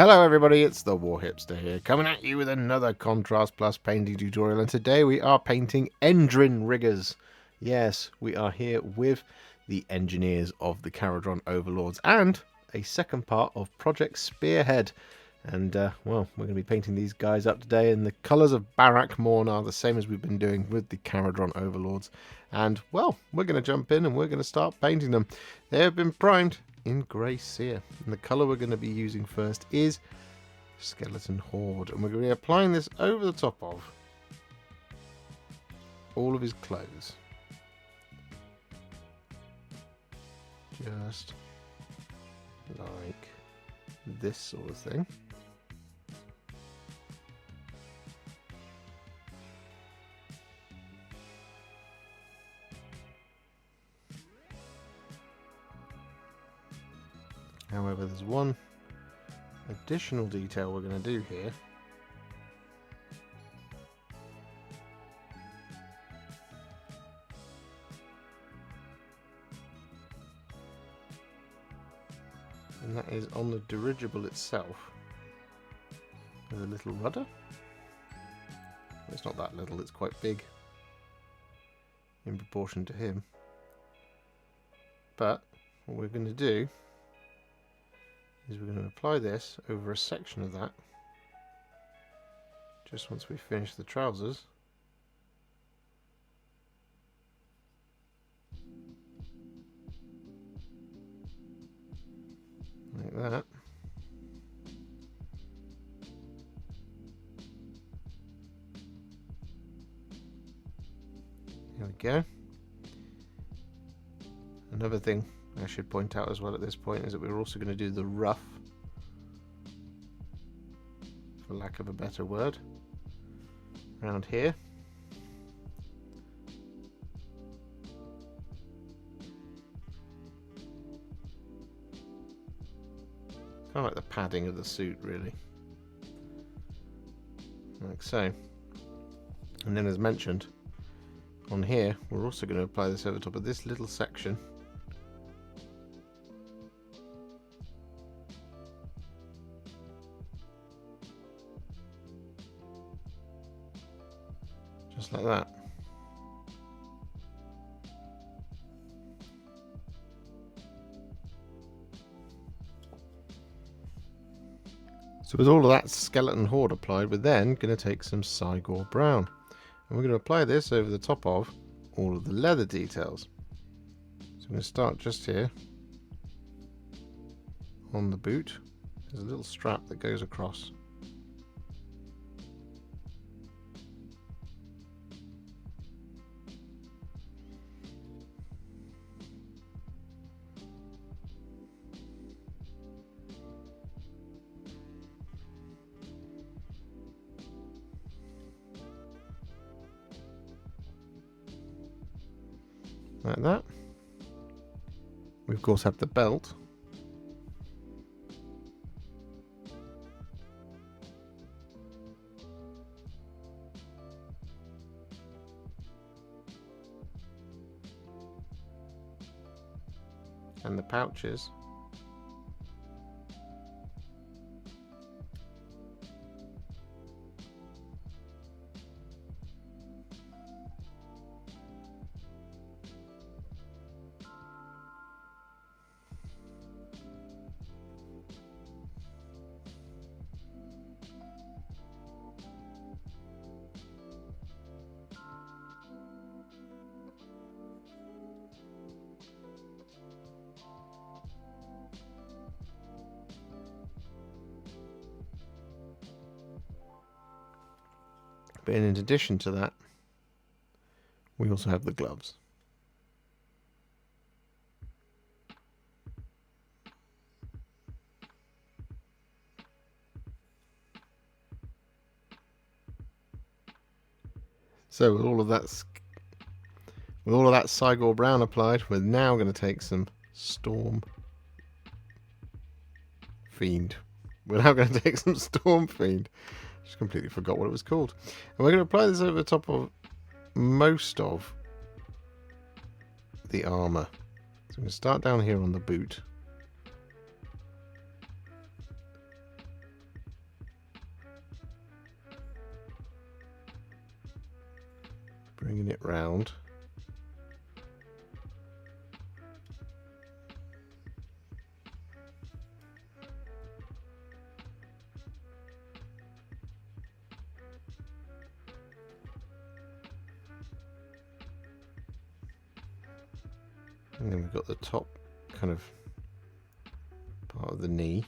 Hello everybody, it's the Warhipster here, coming at you with another Contrast Plus painting tutorial, and today we are painting Endrinriggers. Yes, we are here with the engineers of the Caradron Overlords and a second part of Project Spearhead. And, well, we're going to be painting these guys up today in the colours of Barak Mornar, the same as we've been doing with the Caradron Overlords. And, well, we're going to jump in and we're going to start painting them. They have been primed in grey Seer, and the colour we're going to be using first is Skeleton Horde, and we're going to be applying this over the top of all of his clothes, just like this sort of thing. However, there's one additional detail we're going to do here. And that is on the dirigible itself. There's a little rudder. It's not that little, it's quite big in proportion to him. But what we're going to do is we're going to apply this over a section of that just once we finish the trousers, like that. There we go. Another thing I should point out as well at this point is that we're also going to do the ruff, for lack of a better word, around here. Kind of like the padding of the suit, really. Like so. And then, as mentioned, on here we're also going to apply this over top of this little section. Just like that. So with all of that skeleton horde applied, we're then going to take some Cygor Brown, and we're going to apply this over the top of all of the leather details. So I'm going to start just here on the boot. There's a little strap that goes across. Like that. We of course have the belt. And the pouches. But in addition to that, we also have the gloves. So with all of that Cygor Brown applied, we're now going to take some Stormfiend. We're now going to take some Stormfiend. Just completely forgot what it was called. And we're going to apply this over the top of most of the armour. So I'm going to start down here on the boot. bringing it round. And then we've got the top kind of part of the knee.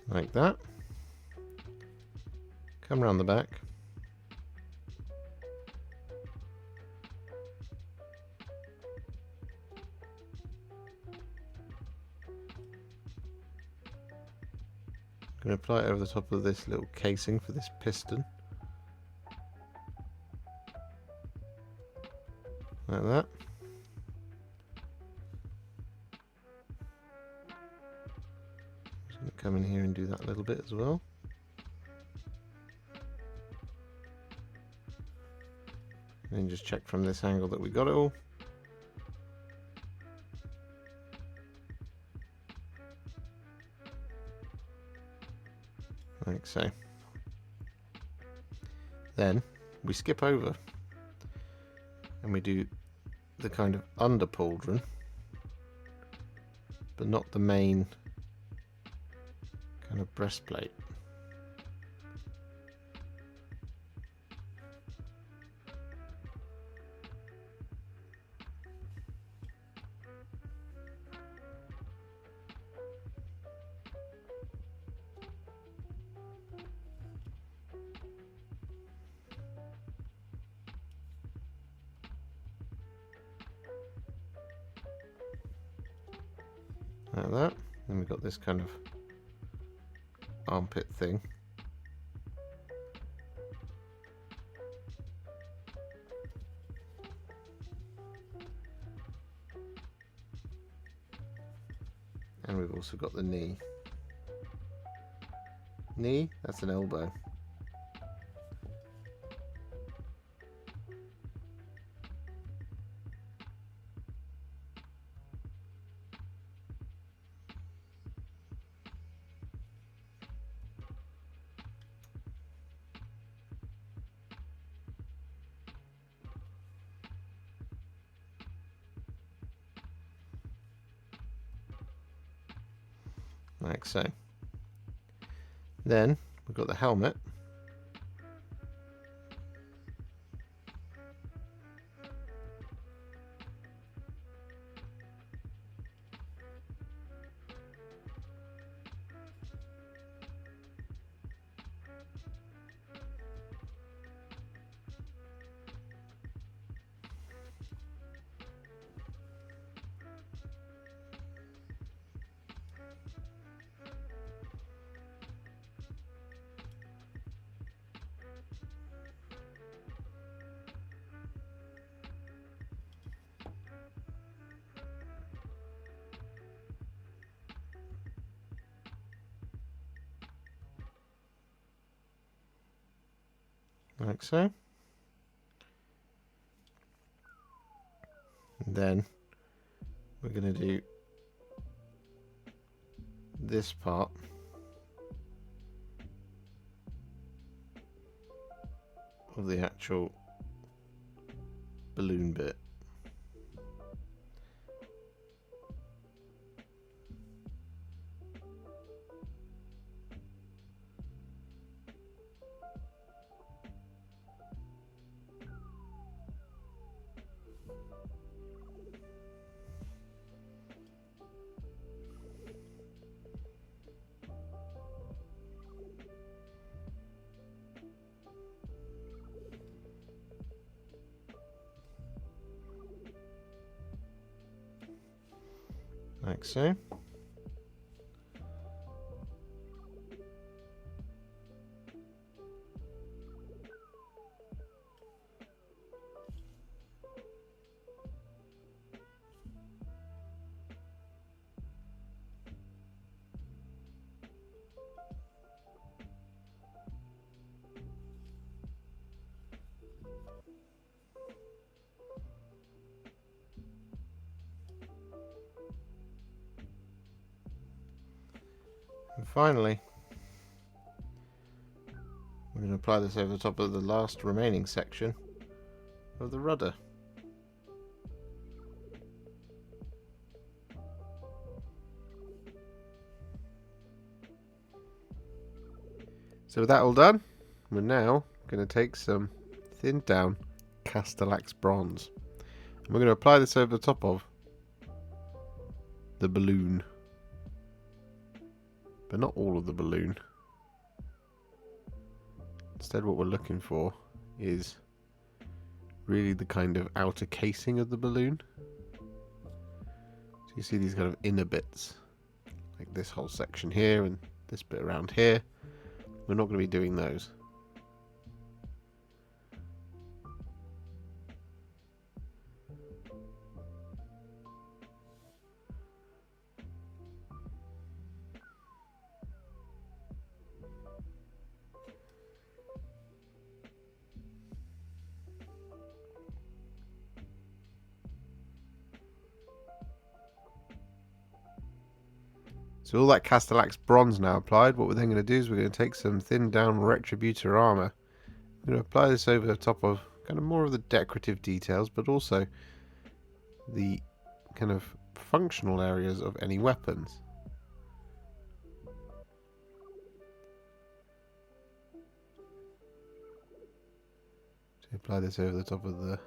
Like that. Come round the back. I'm going to apply it over the top of this little casing for this piston. Like that. Just going to come in here and do that a little bit as well. And then just check from this angle that we got it all. Like so. Then we skip over and we do the kind of under pauldron, but not the main kind of breastplate. Like that. Then we've got this kind of armpit thing. And we've also got the knee. Knee, that's an elbow. Like so. Then we've got the helmet. Like so. And then we're going to do this part of the actual balloon bit. Like so. finally, we're going to apply this over the top of the last remaining section of the rudder. So with that all done, we're now going to take some thinned down Castellax Bronze. And we're going to apply this over the top of the balloon. But not all of the balloon. Instead what we're looking for is really the kind of outer casing of the balloon. So you see these kind of inner bits, like this whole section here and this bit around here. We're not going to be doing those. So all that Castellax Bronze now applied, what we're then going to do is we're going to take some thinned down Retributor Armour. We're going to apply this over the top of kind of more of the decorative details, but also the kind of functional areas of any weapons. So apply this over the top of the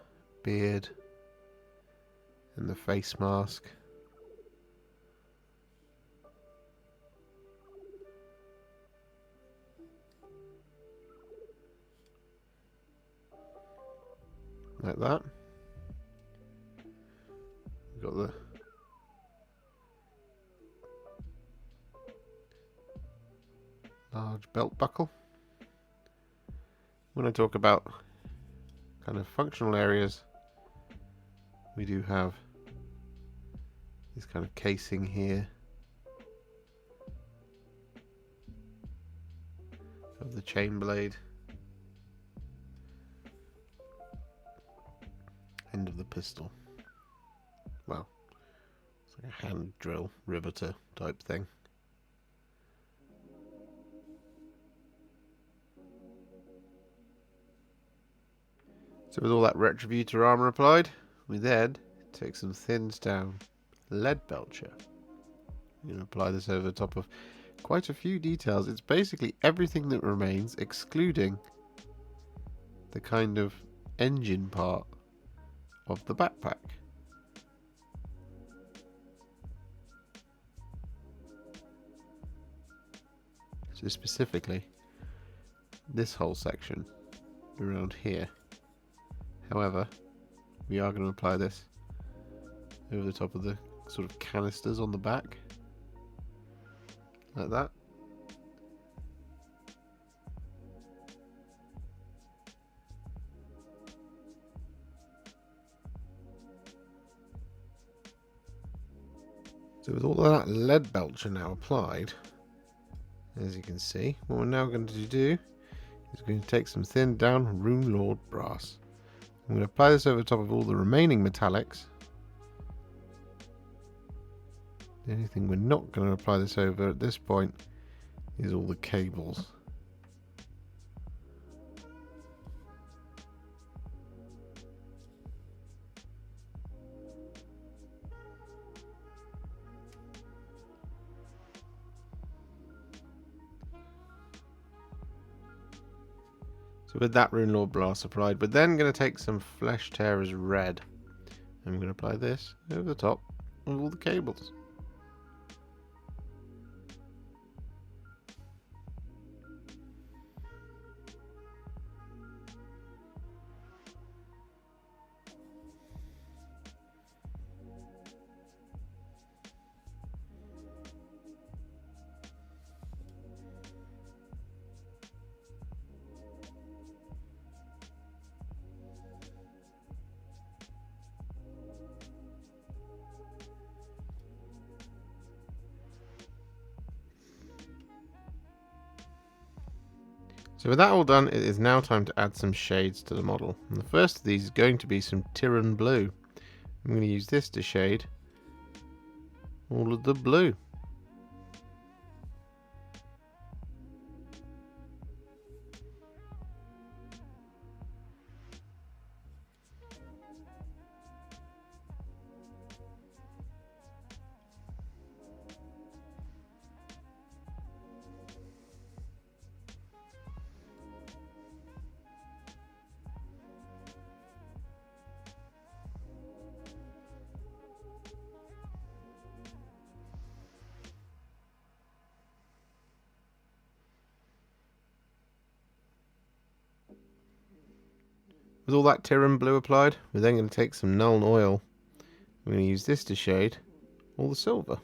beard and the face mask. Like that. We've got the large belt buckle. When I talk about kind of functional areas, we do have this kind of casing here of the chain blade. End of the pistol. Well, it's like a hand drill riveter type thing. So with all that Retributor Armour applied, we then take some thinned down Leadbelcher. We're going to apply this over the top of quite a few details. It's basically everything that remains, excluding the kind of engine part of the backpack. So specifically this whole section around here. However, we are going to apply this over the top of the sort of canisters on the back, like that. So with all of that Leadbelcher now applied, as you can see, what we're now going to do is going to take some thinned down Runelord Brass. I'm going to apply this over the top of all the remaining metallics. The only thing we're not going to apply this over at this point is all the cables. So with that Runelord Brass applied, we're then going to take some Flesh Tearers Red. And we're going to apply this over the top of all the cables. So with that all done, it is now time to add some shades to the model. And the first of these is going to be some Tyran Blue. I'm going to use this to shade all of the blue. With all that Tyran Blue applied, we're then going to take some Nuln Oil. We're going to use this to shade all the silver.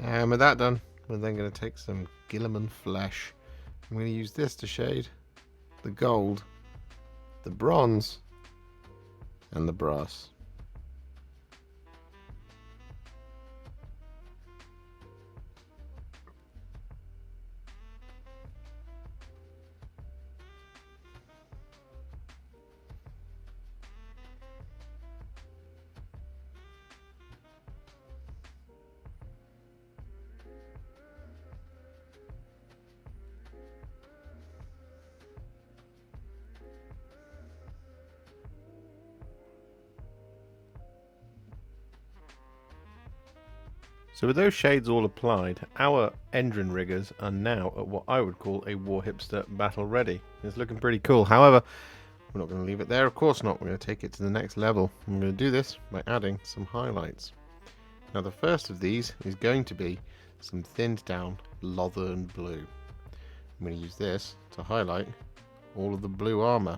And with that done, we're then going to take some Guilliman Flesh. I'm going to use this to shade the gold, the bronze, and the brass. So with those shades all applied, our Endrinriggers are now at what I would call a Warhipster battle ready. It's looking pretty cool. However, we're not going to leave it there, of course not. We're going to take it to the next level. I'm going to do this by adding some highlights. Now the first of these is going to be some thinned down Lothern Blue. I'm going to use this to highlight all of the blue armour.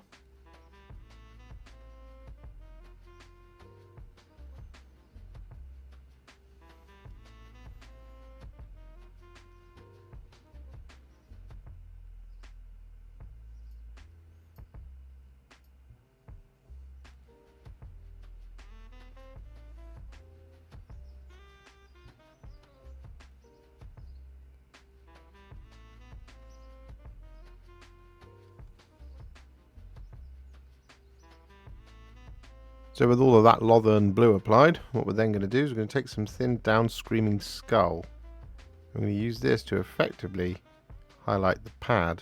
So with all of that Lothern Blue applied, what we're then going to do is we're going to take some thinned down Screaming Skull. I'm going to use this to effectively highlight the pad,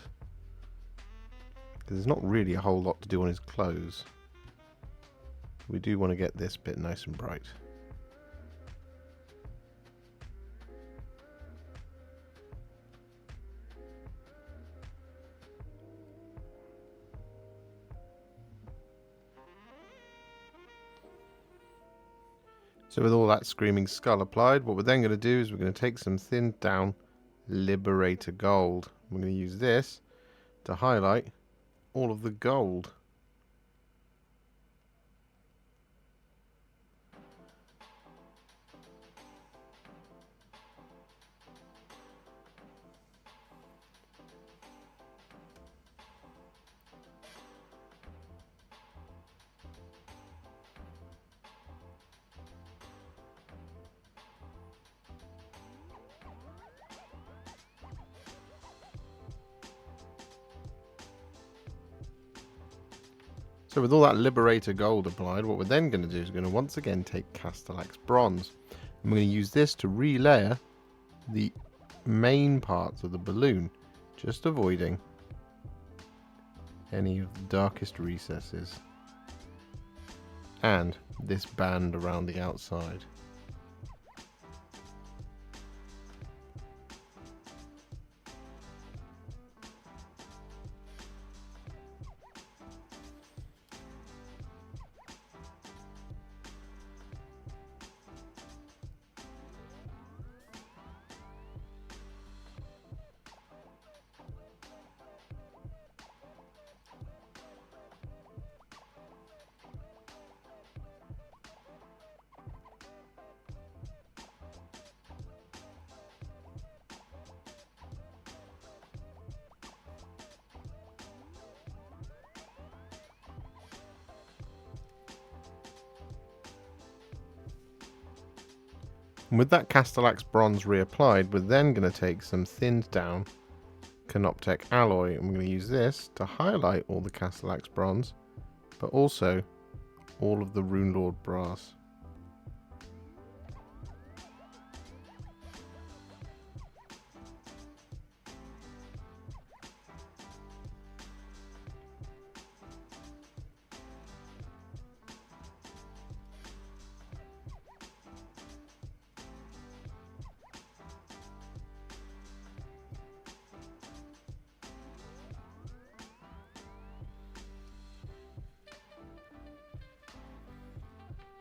because there's not really a whole lot to do on his clothes. We do want to get this bit nice and bright. So with all that Screaming Skull applied, what we're then going to do is we're going to take some thinned down Liberator Gold. We're going to use this to highlight all of the gold. So with all that Liberator Gold applied, what we're then going to do is we're going to once again take Castellax Bronze. And we're going to use this to relayer the main parts of the balloon, just avoiding any of the darkest recesses and this band around the outside. And with that Castellax Bronze reapplied, we're then going to take some thinned down Canoptek Alloy, and we're going to use this to highlight all the Castellax Bronze, but also all of the Runelord Brass.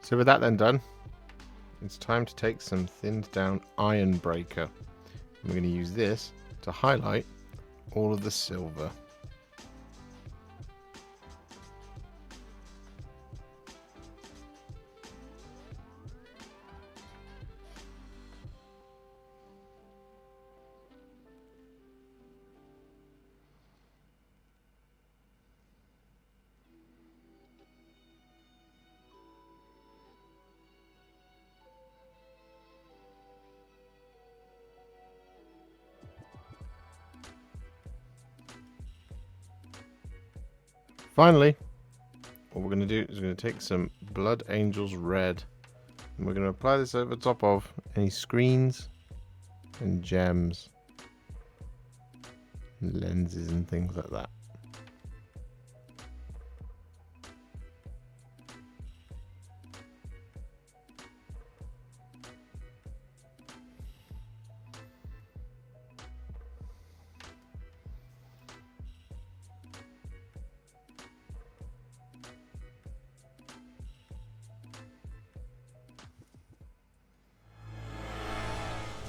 So with that then done, it's time to take some thinned down Ironbreaker. We're going to use this to highlight all of the silver. Finally, what we're going to do is we're going to take some Blood Angels Red, and we're going to apply this over top of any screens and gems, and lenses and things like that.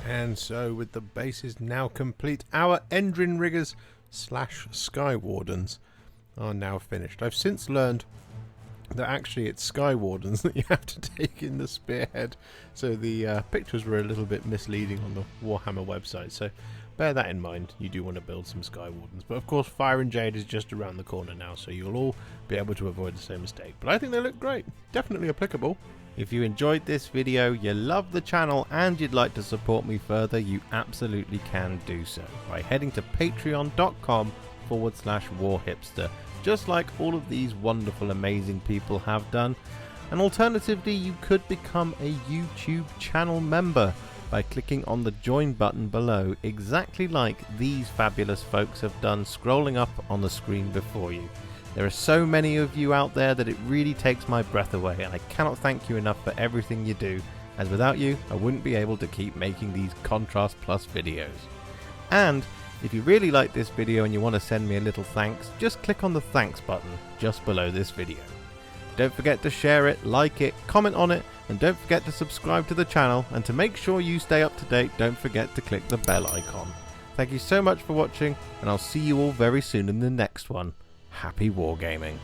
And so, with the bases now complete, our Endrinriggers / Skywardens are now finished. I've since learned that actually it's Skywardens that you have to take in the Spearhead, so the pictures were a little bit misleading on the Warhammer website, so bear that in mind. You do want to build some Skywardens, but of course Fire and Jade is just around the corner now, so you'll all be able to avoid the same mistake. But I think they look great, definitely applicable. If you enjoyed this video, you love the channel, and you'd like to support me further, you absolutely can do so by heading to patreon.com/Warhipster, just like all of these wonderful, amazing people have done. And alternatively, you could become a YouTube channel member by clicking on the join button below, exactly like these fabulous folks have done, scrolling up on the screen before you. There are so many of you out there that it really takes my breath away, and I cannot thank you enough for everything you do, as without you I wouldn't be able to keep making these Contrast Plus videos. And if you really like this video and you want to send me a little thanks, just click on the thanks button just below this video. Don't forget to share it, like it, comment on it, and don't forget to subscribe to the channel, and to make sure you stay up to date, don't forget to click the bell icon. Thank you so much for watching, and I'll see you all very soon in the next one. Happy wargaming.